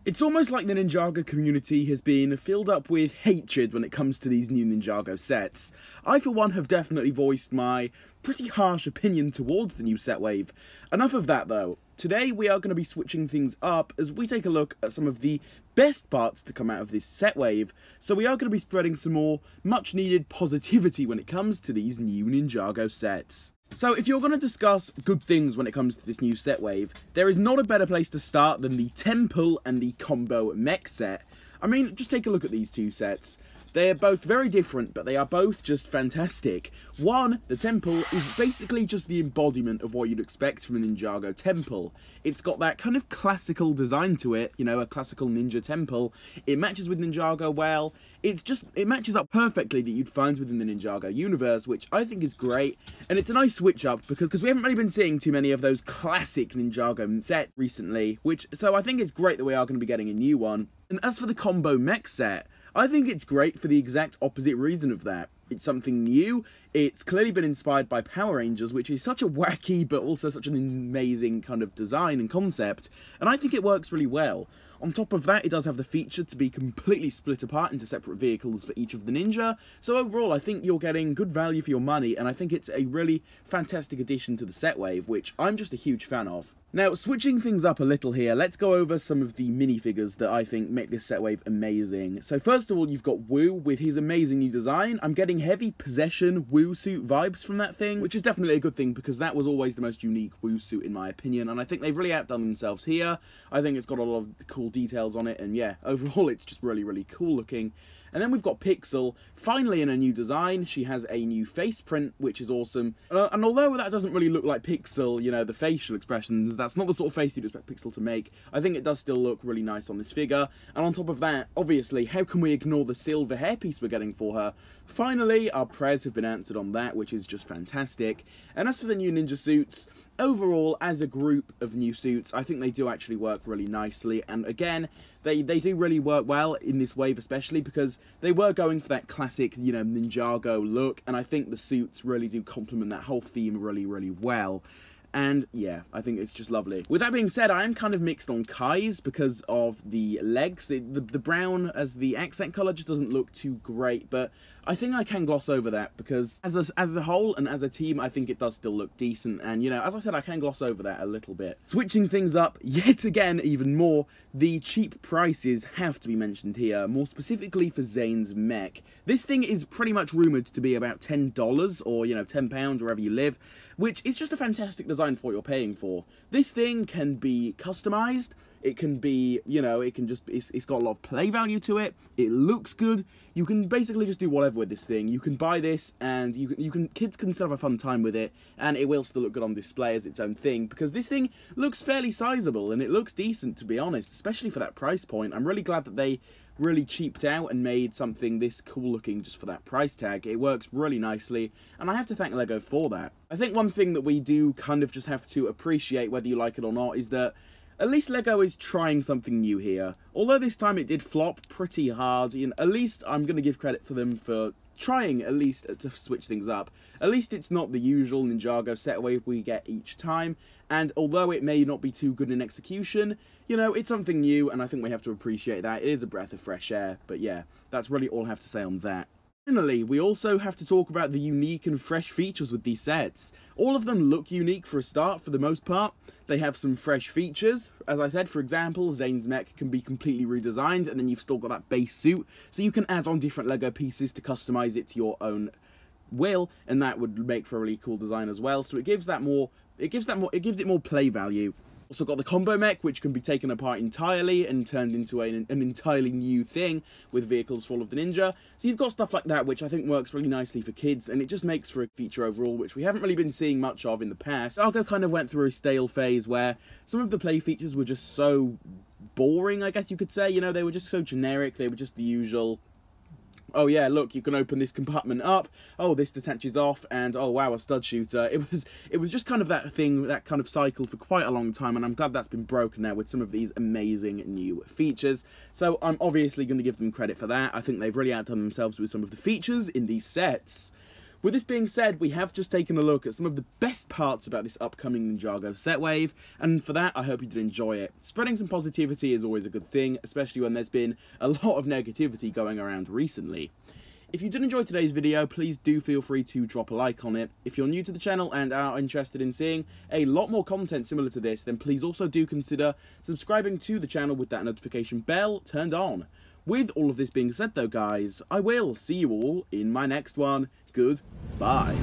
It's almost like the Ninjago community has been filled up with hatred when it comes to these new Ninjago sets. I, for one, have definitely voiced my pretty harsh opinion towards the new set wave. Enough of that, though. Today we are going to be switching things up as we take a look at some of the best parts to come out of this set wave. So we are going to be spreading some more much needed positivity when it comes to these new Ninjago sets. So if you're going to discuss good things when it comes to this new set wave, there is not a better place to start than the Temple and the Combo Mech Set. I mean, just take a look at these two sets. They're both very different, but they are both just fantastic. One, the Temple, is basically just the embodiment of what you'd expect from a Ninjago temple. It's got that kind of classical design to it, you know, a classical ninja temple. It matches with Ninjago well. It matches up perfectly that you'd find within the Ninjago universe, which I think is great. And it's a nice switch up because we haven't really been seeing too many of those classic Ninjago sets recently, so I think it's great that we are going to be getting a new one. And as for the Combo Mech Set, I think it's great for the exact opposite reason of that. It's something new, it's clearly been inspired by Power Rangers, which is such a wacky but also such an amazing kind of design and concept, and I think it works really well. On top of that, it does have the feature to be completely split apart into separate vehicles for each of the ninja, so overall I think you're getting good value for your money, and I think it's a really fantastic addition to the set wave, which I'm just a huge fan of. Now, switching things up a little here, let's go over some of the minifigures that I think make this set wave amazing. So first of all, you've got Wu with his amazing new design. I'm getting heavy Possession Wu suit vibes from that thing, which is definitely a good thing because that was always the most unique Wu suit in my opinion, and I think they've really outdone themselves here. I think it's got a lot of cool details on it, and yeah, overall it's just really, really cool looking. And then we've got Pixel, finally in a new design. She has a new face print, which is awesome. And although that doesn't really look like Pixel, you know, the facial expressions, that's not the sort of face you'd expect Pixel to make. I think it does still look really nice on this figure. And on top of that, obviously, how can we ignore the silver hairpiece we're getting for her? Finally, our prayers have been answered on that, which is just fantastic. And as for the new ninja suits, overall, as a group of new suits, I think they do actually work really nicely. And again, they do really work well in this wave, especially because they were going for that classic, you know, Ninjago look. And I think the suits really do complement that whole theme really, really well. And yeah, I think it's just lovely. With that being said, I am kind of mixed on Kai's because of the legs. The brown as the accent colour just doesn't look too great, but I think I can gloss over that because as a whole and as a team, I think it does still look decent. And, you know, as I said, I can gloss over that a little bit. Switching things up yet again even more, the cheap prices have to be mentioned here, more specifically for Zane's mech. This thing is pretty much rumoured to be about $10 or, you know, £10 wherever you live, which is just a fantastic design for what you're paying for. This thing can be customised. It can be, you know, it can just, it's got a lot of play value to it. It looks good. You can basically just do whatever with this thing. You can buy this and kids can still have a fun time with it, and it will still look good on display as its own thing because this thing looks fairly sizable and it looks decent, to be honest, especially for that price point. I'm really glad that they really cheaped out and made something this cool looking just for that price tag. It works really nicely, and I have to thank LEGO for that. I think one thing that we do kind of just have to appreciate, whether you like it or not, is that at least LEGO is trying something new here. Although this time it did flop pretty hard, you know, at least I'm going to give credit for them for trying at least to switch things up. At least it's not the usual Ninjago set wave we get each time, and although it may not be too good in execution, you know, it's something new, and I think we have to appreciate that. It is a breath of fresh air, but yeah, that's really all I have to say on that. Finally, we also have to talk about the unique and fresh features with these sets. All of them look unique for a start, for the most part. They have some fresh features. As I said, for example, Zane's mech can be completely redesigned, and then you've still got that base suit, so you can add on different LEGO pieces to customize it to your own will, and that would make for a really cool design as well. So it gives it more play value. Also got the Combo Mech, which can be taken apart entirely and turned into an entirely new thing with vehicles full of the ninja. So you've got stuff like that, which I think works really nicely for kids, and it just makes for a feature overall, which we haven't really been seeing much of in the past. Ninjago kind of went through a stale phase where some of the play features were just so boring, I guess you could say. You know, they were just so generic, they were just the usual, oh yeah, look, you can open this compartment up, oh, this detaches off, and oh wow, a stud shooter. It was just kind of that thing, that kind of cycle for quite a long time, and I'm glad that's been broken now with some of these amazing new features. So I'm obviously going to give them credit for that. I think they've really outdone themselves with some of the features in these sets. With this being said, we have just taken a look at some of the best parts about this upcoming Ninjago set wave, and for that I hope you did enjoy it. Spreading some positivity is always a good thing, especially when there's been a lot of negativity going around recently. If you did enjoy today's video, please do feel free to drop a like on it. If you're new to the channel and are interested in seeing a lot more content similar to this, then please also do consider subscribing to the channel with that notification bell turned on. With all of this being said though guys, I will see you all in my next one. Goodbye.